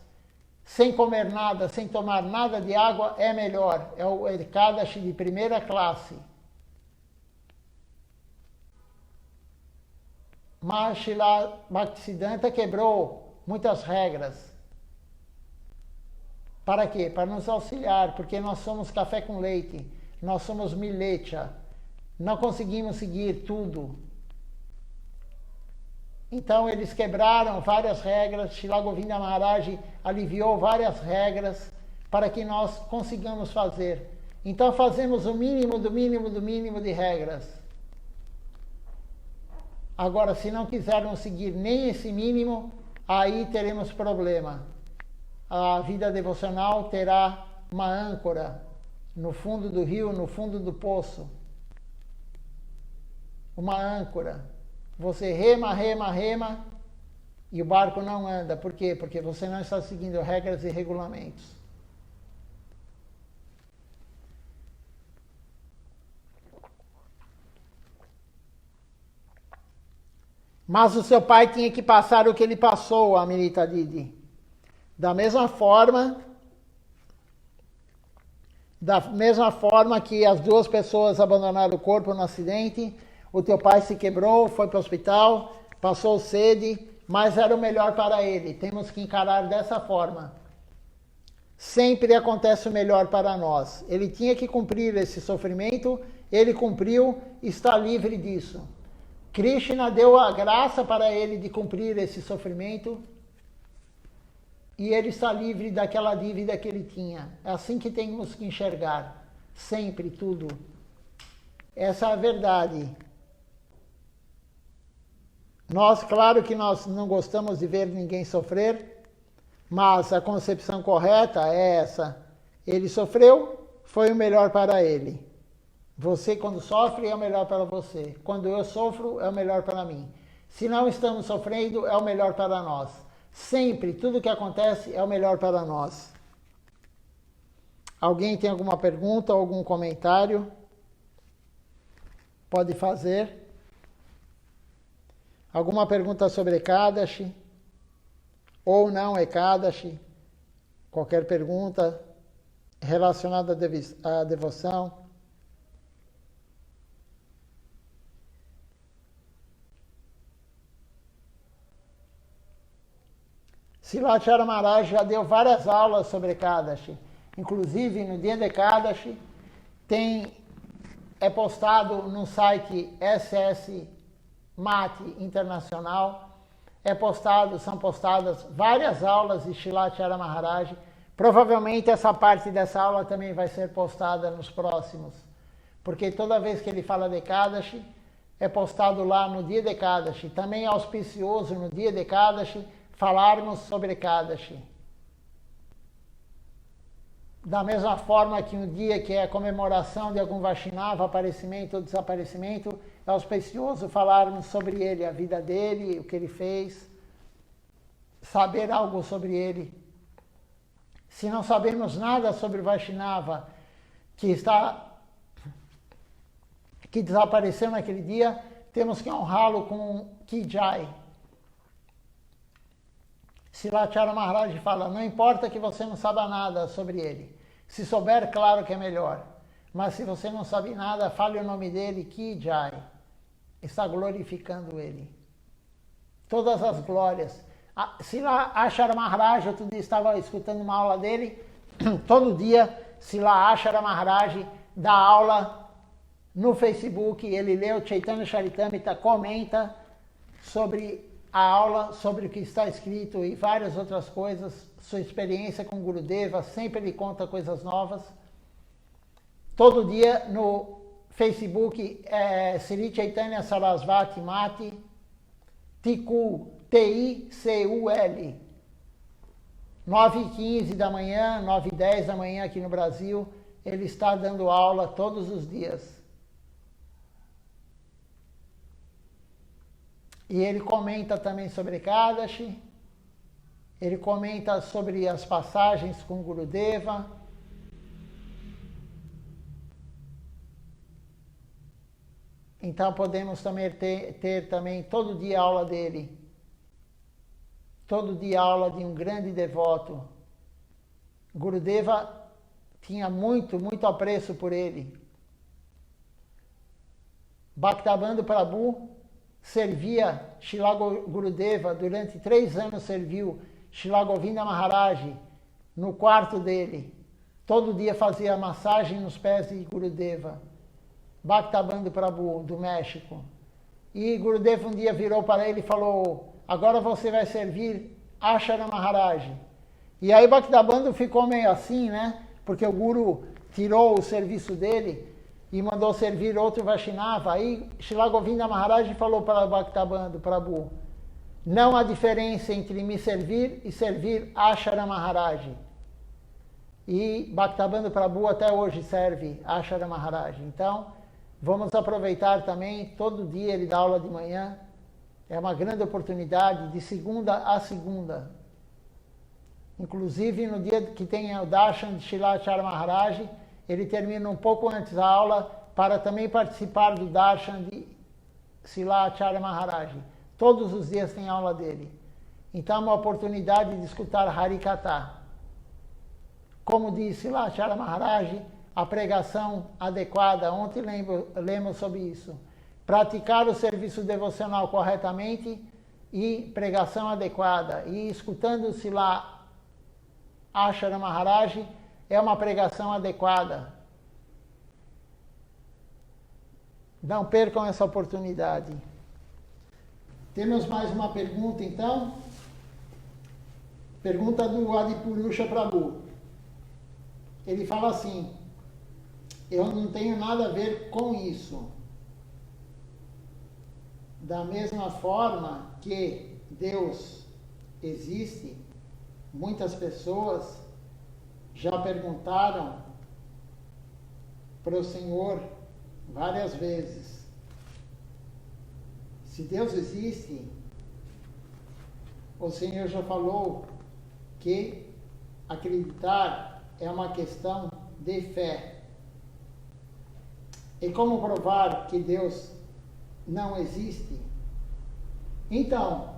sem comer nada, sem tomar nada de água, é melhor. É o Ekadashi de primeira classe. Mas Srila Bhaktisiddhanta quebrou muitas regras. Para quê? Para nos auxiliar, porque nós somos café com leite, nós somos milecha, não conseguimos seguir tudo. Então eles quebraram várias regras, Srila Govinda Maharaj aliviou várias regras para que nós consigamos fazer. Então fazemos o mínimo do mínimo do mínimo de regras. Agora, se não quisermos seguir nem esse mínimo, aí teremos problema. A vida devocional terá uma âncora no fundo do rio, no fundo do poço. Uma âncora. Você rema, rema, rema e o barco não anda. Por quê? Porque você não está seguindo regras e regulamentos. Mas o seu pai tinha que passar o que ele passou, Amrita Didi. Da mesma forma que as duas pessoas abandonaram o corpo no acidente, o teu pai se quebrou, foi para o hospital, passou sede, mas era o melhor para ele. Temos que encarar dessa forma. Sempre acontece o melhor para nós. Ele tinha que cumprir esse sofrimento, ele cumpriu, está livre disso. Krishna deu a graça para ele de cumprir esse sofrimento e ele está livre daquela dívida que ele tinha. É assim que temos que enxergar, sempre, tudo. Essa é a verdade. Claro que nós não gostamos de ver ninguém sofrer, mas a concepção correta é essa. Ele sofreu, foi o melhor para ele. Você, quando sofre, é o melhor para você. Quando eu sofro, é o melhor para mim. Se não estamos sofrendo, é o melhor para nós. Sempre, tudo que acontece é o melhor para nós. Alguém tem alguma pergunta, algum comentário? Pode fazer. Alguma pergunta sobre Ekadashi? Ou não Ekadashi? Qualquer pergunta relacionada à devoção? Silachara Maharaj já deu várias aulas sobre Ekadashi. Inclusive, no dia de Ekadashi, é postado no site SS Mate Internacional, são postadas várias aulas de Silachara Maharaj. Provavelmente essa parte dessa aula também vai ser postada nos próximos, porque toda vez que ele fala de Ekadashi, é postado lá no dia de Ekadashi. Também é auspicioso no dia de Ekadashi falarmos sobre Ekadashi. Da mesma forma que um dia que é a comemoração de algum Vaishnava, aparecimento ou desaparecimento, é auspicioso falarmos sobre ele, a vida dele, o que ele fez, saber algo sobre ele. Se não sabemos nada sobre o Vaishnava que desapareceu naquele dia, temos que honrá-lo com Ki Jai. Silachara Maharaj fala, não importa que você não saiba nada sobre ele. Se souber, claro que é melhor. Mas se você não sabe nada, fale o nome dele, Ki Jai. Está glorificando ele. Todas as glórias. Silachara Maharaj, outro dia estava escutando uma aula dele. Todo dia, Silachara Maharaj dá aula no Facebook. Ele lê o Chaitanya Charitamrita, comenta sobre a aula, sobre o que está escrito e várias outras coisas, sua experiência com Gurudeva, sempre ele conta coisas novas. Todo dia no Facebook Sri Chaitanya Sarasvati Mati Tikul, T-I-C-U-L. 9h15 da manhã, 9h10 da manhã aqui no Brasil, ele está dando aula todos os dias. E ele comenta também sobre Ekadashi, ele comenta sobre as passagens com Gurudeva. Então podemos também ter também todo dia aula dele. Todo dia aula de um grande devoto. Gurudeva tinha muito apreço por ele. Bhaktabandha Prabhu servia Srila Gurudeva, durante 3 anos serviu Srila Govinda Maharaj no quarto dele. Todo dia fazia massagem nos pés de Gurudeva. Bhaktabandha Prabhu, do México. E Gurudeva um dia virou para ele e falou, agora você vai servir Ashara Maharaj. E aí Bhaktabandha ficou meio assim, né? Porque o Guru tirou o serviço dele e mandou servir outro Vaishnava. Aí Srila Govinda Maharaj falou para Bhaktabandha Prabhu, não há diferença entre me servir e servir Ashara Maharaj. E Bhaktabandha Prabhu até hoje serve Ashara Maharaj. Então, vamos aproveitar também, todo dia ele dá aula de manhã. É uma grande oportunidade, de segunda a segunda. Inclusive, no dia que tem o Darshan de Silachara Maharaj, ele termina um pouco antes a aula para também participar do Darshan de Silachara Maharaj. Todos os dias tem aula dele. Então é uma oportunidade de escutar Harikatha. Como disse lá Chara Maharaj, a pregação adequada, ontem lemos sobre isso. Praticar o serviço devocional corretamente e pregação adequada. E escutando-se lá Chara Maharaj é uma pregação adequada. Não percam essa oportunidade. Temos mais uma pergunta, então. Pergunta do Adipurusha Prabhu. Ele fala assim: eu não tenho nada a ver com isso. Da mesma forma que Deus existe, muitas pessoas já perguntaram para o Senhor várias vezes: se Deus existe, o Senhor já falou que acreditar é uma questão de fé. E como provar que Deus não existe? Então,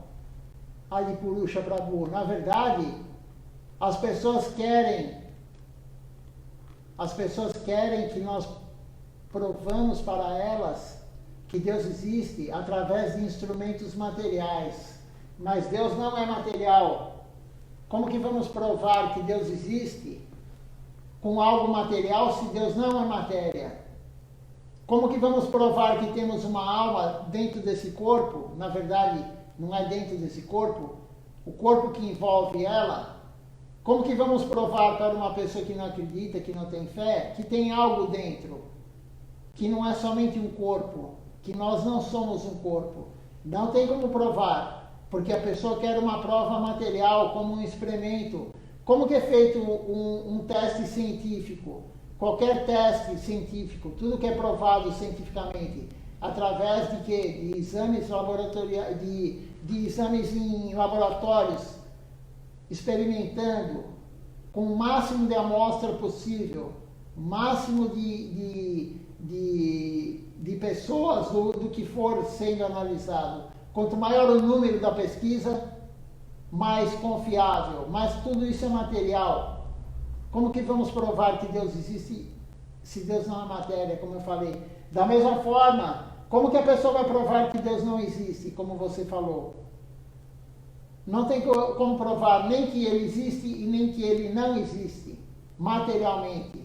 Adipurusha Prabhu, na verdade, as pessoas querem que nós provamos para elas que Deus existe através de instrumentos materiais. Mas Deus não é material. Como que vamos provar que Deus existe com algo material se Deus não é matéria? Como que vamos provar que temos uma alma dentro desse corpo? Na verdade, não é dentro desse corpo, o corpo que envolve ela. Como que vamos provar para uma pessoa que não acredita, que não tem fé, que tem algo dentro, que não é somente um corpo, que nós não somos um corpo? Não tem como provar, porque a pessoa quer uma prova material, como um experimento. Como que é feito um teste científico? Qualquer teste científico, tudo que é provado cientificamente, através de quê? De exames laboratoriais, de exames em laboratórios, experimentando com o máximo de amostra possível, máximo de pessoas do que for sendo analisado. Quanto maior o número da pesquisa, mais confiável. Mas tudo isso é material. Como que vamos provar que Deus existe se Deus não é matéria, como eu falei? Da mesma forma, como que a pessoa vai provar que Deus não existe, como você falou? Não tem como provar nem que ele existe e nem que ele não existe, materialmente.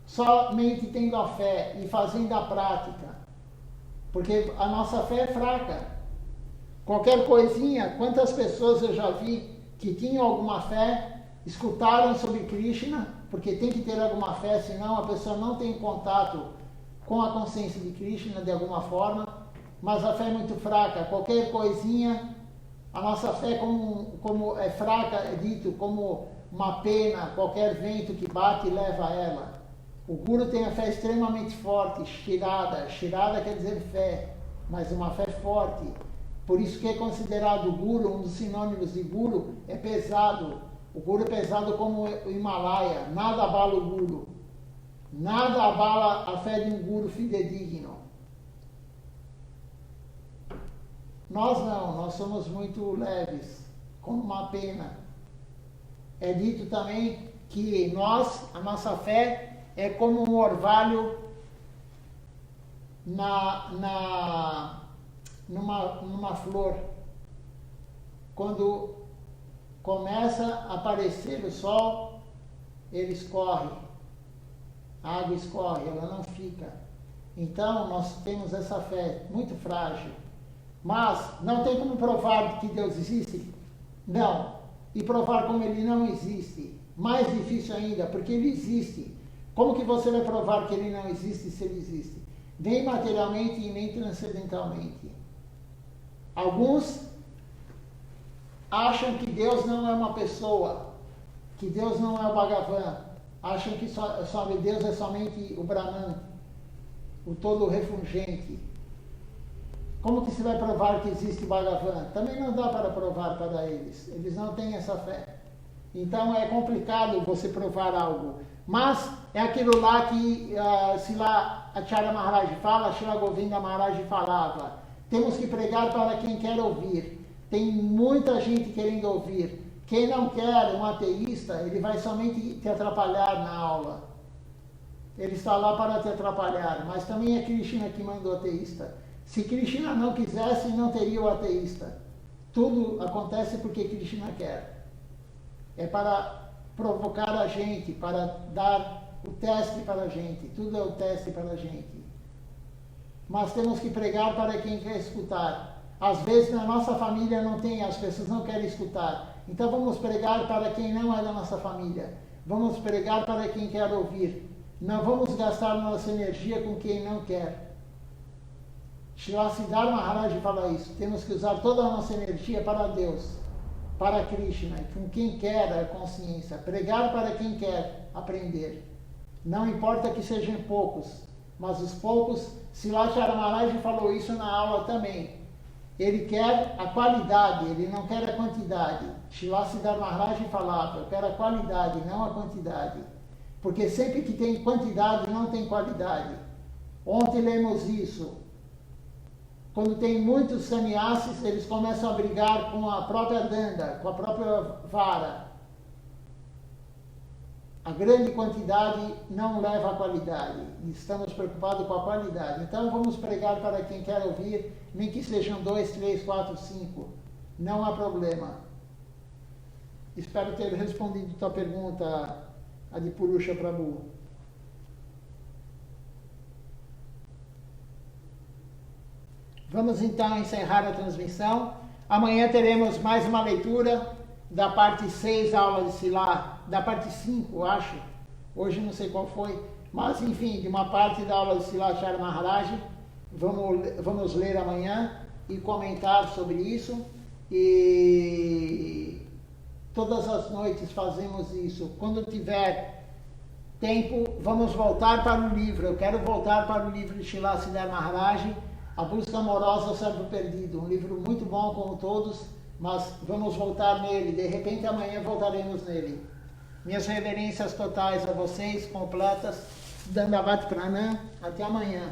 Somente tendo a fé e fazendo a prática. Porque a nossa fé é fraca. Qualquer coisinha, quantas pessoas eu já vi que tinham alguma fé, escutaram sobre Krishna, porque tem que ter alguma fé, senão a pessoa não tem contato com a consciência de Krishna de alguma forma, mas a fé é muito fraca. Qualquer coisinha, a nossa fé como é fraca, é dito como uma pena, qualquer vento que bate leva ela. O Guru tem a fé extremamente forte, Shirada. Shirada quer dizer fé, mas uma fé forte. Por isso que é considerado Guru, um dos sinônimos de Guru, é pesado. O Guru é pesado como o Himalaia. Nada abala o Guru. Nada abala a fé de um Guru fidedigno. Nós não, nós somos muito leves, como uma pena. É dito também que a nossa fé é como um orvalho numa flor. Quando começa a aparecer o sol, ele escorre. A água escorre, ela não fica. Então, nós temos essa fé muito frágil. Mas não tem como provar que Deus existe? Não. E provar como ele não existe? Mais difícil ainda, porque ele existe. Como que você vai provar que ele não existe se ele existe? Nem materialmente e nem transcendentalmente. Alguns acham que Deus não é uma pessoa, que Deus não é o Bhagavan, acham que Deus é somente o Brahman, o todo refulgente. Como que se vai provar que existe o Bhagavan? Também não dá para provar para eles. Eles não têm essa fé. Então é complicado você provar algo. Mas É aquilo lá que Srila Acharya Maharaj fala, Srila Govinda Maharaj falava. Temos que pregar para quem quer ouvir. Tem muita gente querendo ouvir. Quem não quer, um ateísta, ele vai somente te atrapalhar na aula. Ele está lá para te atrapalhar, mas também é Krishna que manda o ateísta. Se Krishna não quisesse, não teria o ateísta. Tudo acontece porque Krishna quer. É para provocar a gente, para dar o teste para a gente. Tudo é o teste para a gente. Mas temos que pregar para quem quer escutar. Às vezes na nossa família não tem, as pessoas não querem escutar. Então vamos pregar para quem não é da nossa família. Vamos pregar para quem quer ouvir. Não vamos gastar nossa energia com quem não quer. Srila Siddhartha Maharaj fala isso. Temos que usar toda a nossa energia para Deus, para Krishna, com quem quer a consciência. Pregar para quem quer aprender. Não importa que sejam poucos, mas os poucos, Srila Acharya Maharaj falou isso na aula também. Ele quer a qualidade, ele não quer a quantidade. Srila Siddhartha Maharaj falava, eu quero a qualidade, não a quantidade. Porque sempre que tem quantidade, não tem qualidade. Ontem lemos isso. Quando tem muitos sannyasis, eles começam a brigar com a própria danda, com a própria vara. A grande quantidade não leva à qualidade. Estamos preocupados com a qualidade. Então vamos pregar para quem quer ouvir, nem que sejam 2, 3, 4, 5. Não há problema. Espero ter respondido a tua pergunta, Adipurusha Prabhu. Vamos então encerrar a transmissão. Amanhã teremos mais uma leitura da parte 6 da aula de Srila, da parte 5, acho. Hoje não sei qual foi, mas enfim, de uma parte da aula de Srila Acharya Maharaj. Vamos ler amanhã e comentar sobre isso. E todas as noites fazemos isso. Quando tiver tempo, vamos voltar para o livro. Eu quero voltar para o livro de Srila Siddhartha Maharaj, A Busca Amorosa ao Servo Perdido. Um livro muito bom, como todos, mas vamos voltar nele. De repente, amanhã voltaremos nele. Minhas reverências totais a vocês, completas. Dandavat Pranam. Até amanhã.